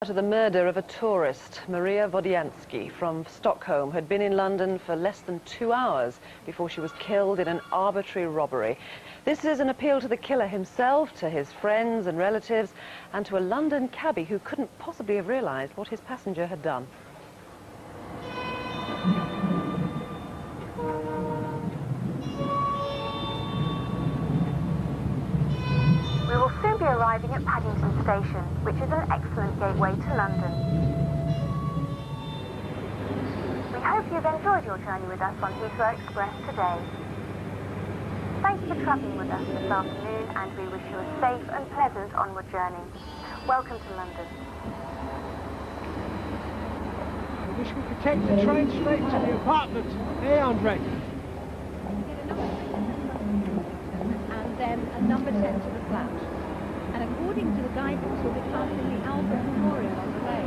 To the murder of a tourist, Maria Wodianitzky from Stockholm, had been in London for less than 2 hours before she was killed in an arbitrary robbery. This is an appeal to the killer himself, to his friends and relatives, and to a London cabbie who couldn't possibly have realised what his passenger had done. We will soon be arriving at Paddington Station, which is an excellent gateway to London. We hope you've enjoyed your journey with us on Heathrow Express today. Thank you for travelling with us this afternoon, and we wish you a safe and pleasant onward journey. Welcome to London. I wish we could take the train straight to the apartment. Hey, Andre? And then a number 10 to the flat. And according to the guidebooks, we'll be passing the Albert Memorial on the way.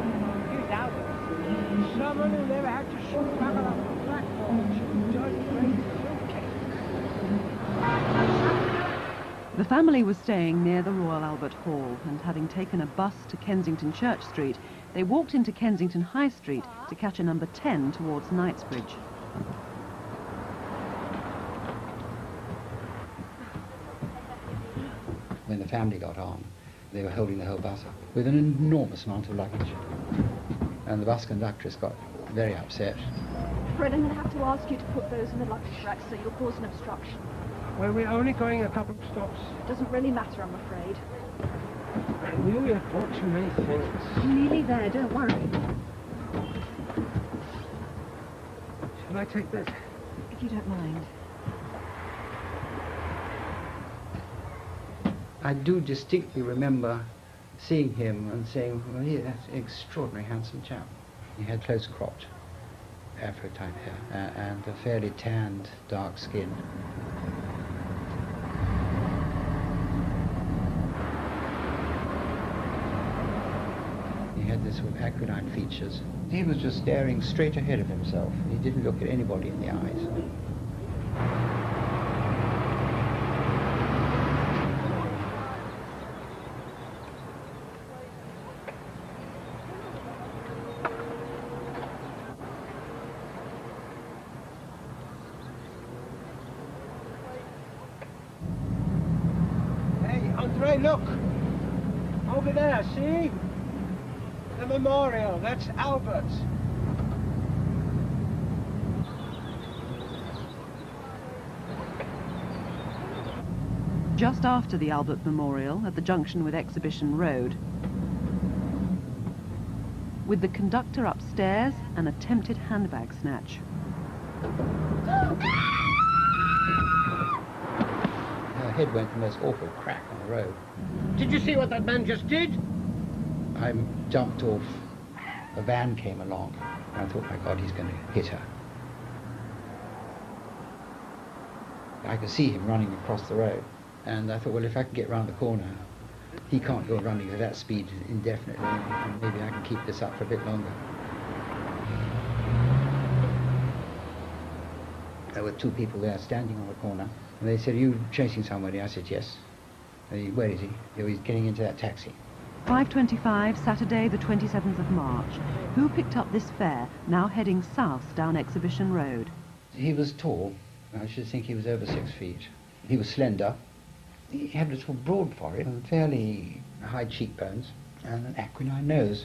Who's Albert? Someone who never had to struggle up a platform and should break The family was staying near the Royal Albert Hall, and having taken a bus to Kensington Church Street, they walked into Kensington High Street to catch a number 10 towards Knightsbridge. When the family got on, they were holding the whole bus up with an enormous amount of luggage. And the bus conductress got very upset. Fred, I'm going to have to ask you to put those in the luggage rack so you'll cause an obstruction. Well, we're only going a couple of stops. It doesn't really matter, I'm afraid. I knew you had bought too many things. I'm nearly there, don't worry. Shall I take this? If you don't mind. I do distinctly remember seeing him and saying, well, yeah, that's an extraordinary handsome chap. He had close-cropped Afro-type hair and a fairly tanned, dark skin. He had this sort of acridine features. He was just staring straight ahead of himself. He didn't look at anybody in the eyes. Andre, look! Over there, see? The memorial, that's Albert's. Just after the Albert Memorial, at the junction with Exhibition Road, with the conductor upstairs, an attempted handbag snatch. Her head went the most awful crack on the road. Did you see what that man just did? I jumped off. A van came along. And I thought, my God, he's going to hit her. I could see him running across the road. And I thought, well, if I can get round the corner, he can't go running at that speed indefinitely. And maybe I can keep this up for a bit longer. There were two people there standing on the corner. And they said, are you chasing somebody? I said, yes. Where is he? Oh, he's getting into that taxi. 5:25, Saturday, the 27th of March. Who picked up this fare, now heading south down Exhibition Road? He was tall. I should think he was over 6 feet. He was slender. He had a little broad forehead, and fairly high cheekbones, and an aquiline nose.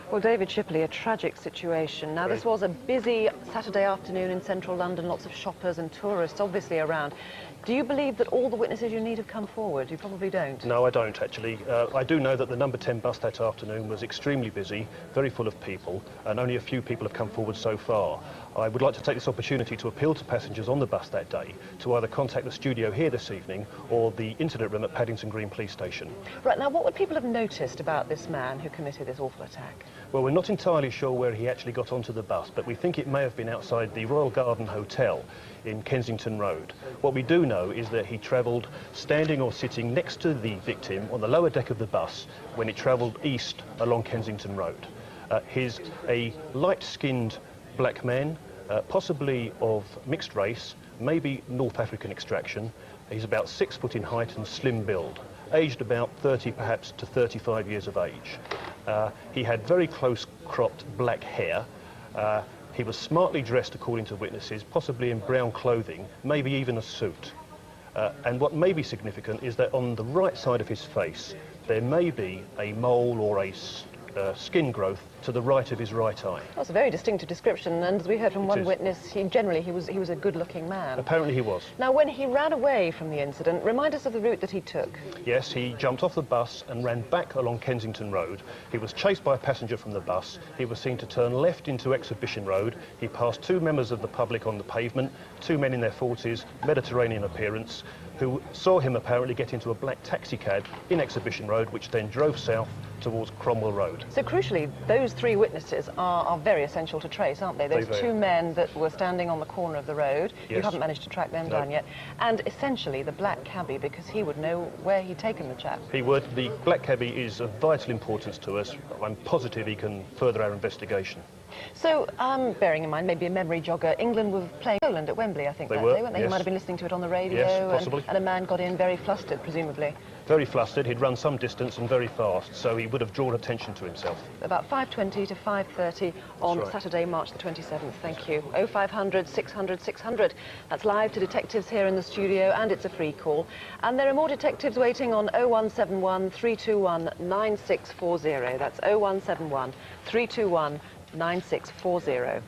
Well, David Shipley, a tragic situation. Now, this was a busy Saturday afternoon in central London, lots of shoppers and tourists obviously around. Do you believe that all the witnesses you need have come forward? You probably don't. No, I don't, actually. I do know that the number 10 bus that afternoon was extremely busy, very full of people, and only a few people have come forward so far. I would like to take this opportunity to appeal to passengers on the bus that day to either contact the studio here this evening or the incident room at Paddington Green Police Station. Right, now what would people have noticed about this man who committed this awful attack? Well, we're not entirely sure where he actually got onto the bus, but we think it may have been outside the Royal Garden Hotel in Kensington Road. What we do know is that he travelled standing or sitting next to the victim on the lower deck of the bus when it travelled east along Kensington Road. He's a light-skinned black man, possibly of mixed race, maybe North African extraction. He's about 6 foot in height and slim build, aged about 30 perhaps to 35 years of age. He had very close cropped black hair. He was smartly dressed according to witnesses, possibly in brown clothing, maybe even a suit. And what may be significant is that on the right side of his face there may be a mole or a skin growth to the right of his right eye. That's a very distinctive description, and as we heard from one witness, he was a good-looking man. Apparently he was. Now, when he ran away from the incident, remind us of the route that he took. Yes, he jumped off the bus and ran back along Kensington Road. He was chased by a passenger from the bus. He was seen to turn left into Exhibition Road. He passed two members of the public on the pavement, two men in their 40s, Mediterranean appearance, who saw him apparently get into a black taxi cab in Exhibition Road, which then drove south towards Cromwell Road. So crucially, those three witnesses are very essential to trace, aren't they? Those two men that were standing on the corner of the road. Yes. You haven't managed to track them down yet. And essentially the black cabbie, because he would know where he'd taken the chap. He would. The black cabbie is of vital importance to us. I'm positive he can further our investigation. So, bearing in mind, maybe a memory jogger, England were playing Poland at Wembley, I think, that day, weren't they? Yes. You might have been listening to it on the radio. Yes, possibly. And a man got in very flustered, presumably. Very flustered. He'd run some distance and very fast, so he would have drawn attention to himself. About 5:20 to 5:30 on right. Saturday, March the 27th. Thank you. 0500 600 600. That's live to detectives here in the studio, and it's a free call. And there are more detectives waiting on 0171 321 9640. That's 0171 321 9640.